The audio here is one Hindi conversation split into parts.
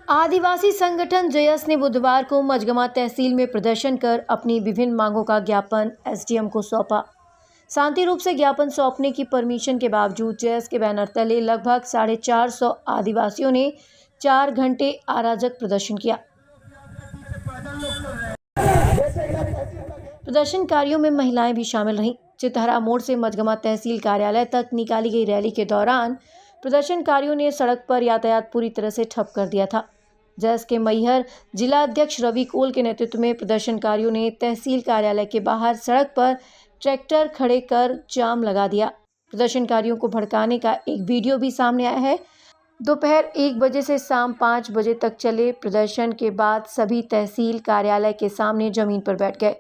आदिवासी संगठन जयस ने बुधवार को मझगमा तहसील में प्रदर्शन कर अपनी विभिन्न मांगों का ज्ञापन एसडीएम को सौंपा। शांति रूप से ज्ञापन सौंपने की परमिशन के बावजूद जयस के बैनर तले लगभग 450 आदिवासियों ने 4 घंटे अराजक प्रदर्शन किया। प्रदर्शनकारियों में महिलाएं भी शामिल रहीं। चितहरा मोड़ से मझगमा तहसील कार्यालय तक निकाली गई रैली के दौरान प्रदर्शनकारियों ने सड़क पर यातायात पूरी तरह से ठप कर दिया था। जयस के मैहर जिला अध्यक्ष रवि कोल के नेतृत्व में प्रदर्शनकारियों ने तहसील कार्यालय के बाहर सड़क पर ट्रैक्टर खड़े कर जाम लगा दिया। प्रदर्शनकारियों को भड़काने का एक वीडियो भी सामने आया है। दोपहर 1 बजे से शाम 5 बजे तक चले प्रदर्शन के बाद सभी तहसील कार्यालय के सामने जमीन पर बैठ गए।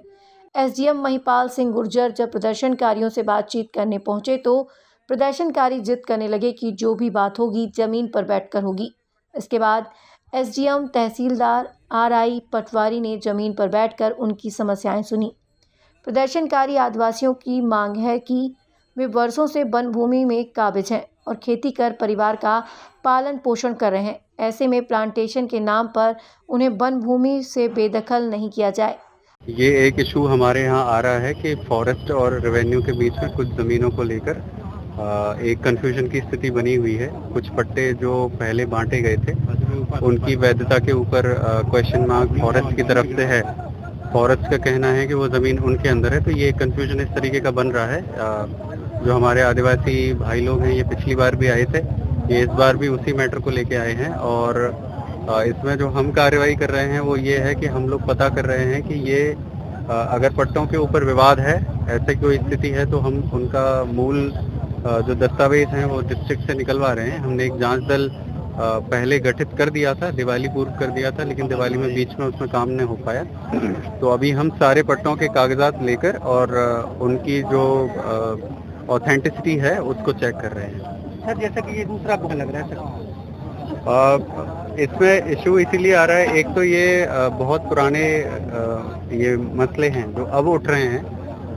एसडीएम महिपाल सिंह गुर्जर जब प्रदर्शनकारियों से बातचीत करने पहुंचे तो प्रदर्शनकारी जिद करने लगे कि जो भी बात होगी जमीन पर बैठकर होगी। इसके बाद एसडीएम तहसीलदार आरआई पटवारी ने जमीन पर बैठकर उनकी समस्याएं सुनी। प्रदर्शनकारी आदिवासियों की मांग है कि वे वर्षों से वन भूमि में काबिज हैं और खेती कर परिवार का पालन पोषण कर रहे हैं। ऐसे में प्लांटेशन के नाम पर उन्हें वन भूमि से बेदखल नहीं किया जाए। ये एक इशू हमारे यहाँ आ रहा है कि फॉरेस्ट और रेवेन्यू के बीच में कुछ ज़मीनों को लेकर एक कन्फ्यूजन की स्थिति बनी हुई है। कुछ पट्टे जो पहले बांटे गए थे उनकी वैधता के ऊपर क्वेश्चन मार्क फॉरेस्ट की तरफ से है। फॉरेस्ट का कहना है कि वो ज़मीन उनके अंदर है, तो ये कन्फ्यूजन इस तरीके का बन रहा है। जो हमारे आदिवासी भाई लोग हैं ये पिछली बार भी आए थे, ये इस बार भी उसी मैटर को लेके आए हैं और इसमें जो हम कार्रवाई कर रहे हैं वो ये है कि हम लोग पता कर रहे हैं कि ये अगर पट्टों के ऊपर विवाद है, ऐसे कोई स्थिति है, तो हम उनका मूल जो दस्तावेज हैं वो डिस्ट्रिक्ट से निकलवा रहे हैं। हमने एक जांच दल पहले गठित कर दिया था, दिवाली पूर्व कर दिया था, लेकिन दिवाली में बीच में उसमें काम नहीं हो पाया। तो अभी हम सारे पट्टों के कागजात लेकर और उनकी जो ऑथेंटिसिटी है उसको चेक कर रहे हैं। सर, जैसा कि ये दूसरा बुक लग रहा है सर, इसमें इशू इसीलिए आ रहा है, एक तो ये बहुत पुराने ये मसले हैं जो अब उठ रहे हैं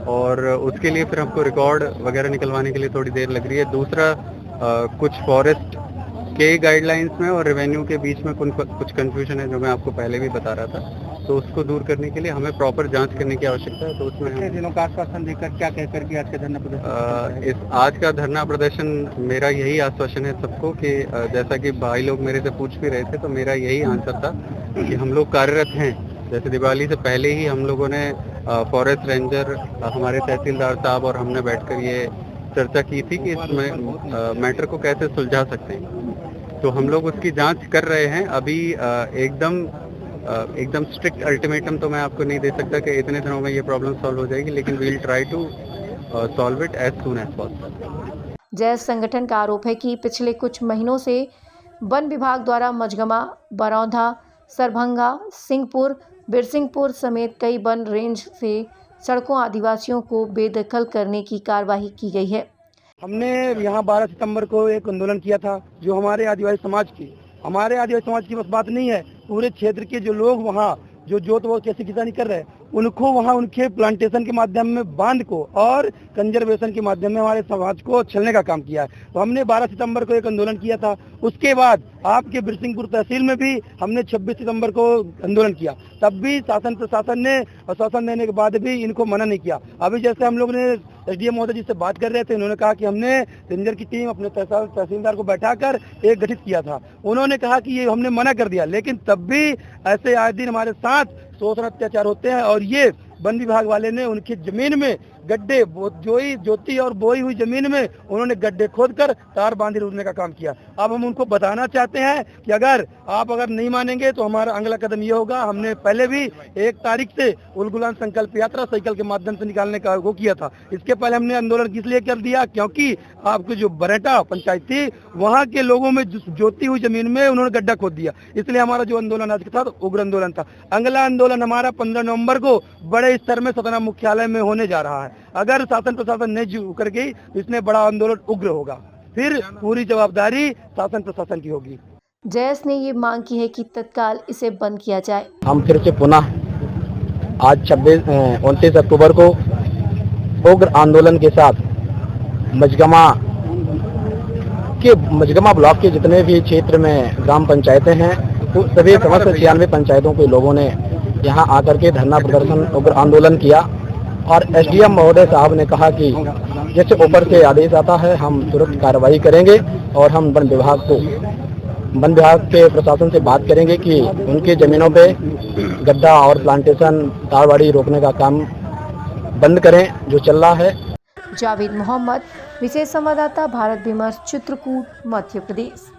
और उसके लिए फिर हमको रिकॉर्ड वगैरह निकलवाने के लिए थोड़ी देर लग रही है। दूसरा कुछ फॉरेस्ट के गाइडलाइंस में और रेवेन्यू के बीच में कुछ कंफ्यूजन है जो मैं आपको पहले भी बता रहा था, तो उसको दूर करने के लिए हमें प्रॉपर जांच करने की आवश्यकता है। तो उसमें दिनों का आश्वासन देकर क्या कहकर के आज का धरना प्रदर्शन इस आज का धरना प्रदर्शन मेरा यही आश्वासन है सबको कि जैसा कि भाई लोग मेरे से पूछ भी रहे थे, तो मेरा यही आंसर था कि हम लोग कार्यरत हैं। जैसे दिवाली से पहले ही हम लोगों ने फॉरेस्ट रेंजर, हमारे तहसीलदार साहब और हमने बैठकर ये चर्चा की थी कि इसमें मैटर को कैसे सुलझा सकते हैं, तो हम लोग उसकी जांच कर रहे हैं। अभी एकदम स्ट्रिक्ट अल्टीमेटम तो मैं आपको नहीं दे सकता कि इतने दिनों में ये प्रॉब्लम सॉल्व हो जाएगी, लेकिन we will try to solve it as soon as possible. JAYS संगठन का आरोप है कि पिछले कुछ महीनों से वन विभाग द्वारा मझगमा, बरौधा, सरभंगा, सिंहपुर, बिरसिंहपुर समेत कई वन रेंज से सड़कों आदिवासियों को बेदखल करने की कार्यवाही की गई है। हमने यहाँ 12 सितंबर को एक आंदोलन किया था जो हमारे आदिवासी समाज की बस बात नहीं है, पूरे क्षेत्र के जो लोग वहाँ जो जोत वो कैसे किसानी कर रहे हैं उनको वहाँ उनके प्लांटेशन के माध्यम में बांध को और कंजर्वेशन के माध्यम में हमारे समाज को छलने का काम किया है। तो हमने 12 सितंबर को एक आंदोलन किया था। उसके बाद आपके बिरसिंहपुर तहसील में भी हमने 26 सितंबर को आंदोलन किया, तब भी शासन प्रशासन ने आश्वासन देने के बाद भी इनको मना नहीं किया। अभी जैसे हम लोग ने एसडीएम महोदय जी से बात कर रहे थे, उन्होंने कहा कि हमने रेंजर की टीम अपने तहसीलदार को बैठाकर एक गठित किया था। उन्होंने कहा कि ये हमने मना कर दिया, लेकिन तब भी ऐसे आए दिन हमारे साथ शोषण अत्याचार होते हैं और ये वन विभाग वाले ने उनकी जमीन में गड्ढे जोती और बोई हुई जमीन में उन्होंने गड्ढे खोदकर तार बांधे रोकने का काम किया। अब हम उनको बताना चाहते हैं कि अगर नहीं मानेंगे तो हमारा अगला कदम ये होगा। हमने पहले भी 1 तारीख से उलगुलान संकल्प यात्रा साइकिल के माध्यम से निकालने का वो किया था। इसके पहले हमने आंदोलन इसलिए कर दिया क्योंकि आपकी जो बरेटा पंचायत थी वहाँ के लोगों में जोती हुई जमीन में उन्होंने गड्ढा खोद दिया, इसलिए हमारा जो आंदोलन आज का था उग्र आंदोलन था। अगला आंदोलन हमारा 15 नवम्बर को बड़े स्तर में सतना मुख्यालय में होने जा रहा है। अगर शासन प्रशासन नहीं उकर गई तो इसमें बड़ा आंदोलन उग्र होगा, फिर पूरी जवाबदारी शासन प्रशासन की होगी। जयस ने ये मांग की है कि तत्काल इसे बंद किया जाए। हम फिर से पुनः आज 29 अक्टूबर को उग्र आंदोलन के साथ मझगमा ब्लॉक के जितने भी क्षेत्र में ग्राम पंचायतें हैं सभी समस्त 96 पंचायतों के लोगों ने यहाँ आकर के धरना प्रदर्शन और आंदोलन किया और एसडीएम महोदय साहब ने कहा कि जैसे ऊपर से आदेश आता है हम तुरंत कार्रवाई करेंगे और हम वन विभाग के प्रशासन से बात करेंगे कि उनकी जमीनों पे गड्ढा और प्लांटेशन तारवाड़ी रोकने का काम बंद करें जो चल रहा है। जावेद मोहम्मद, विशेष संवाददाता, भारत विमर्श, चित्रकूट, मध्य प्रदेश।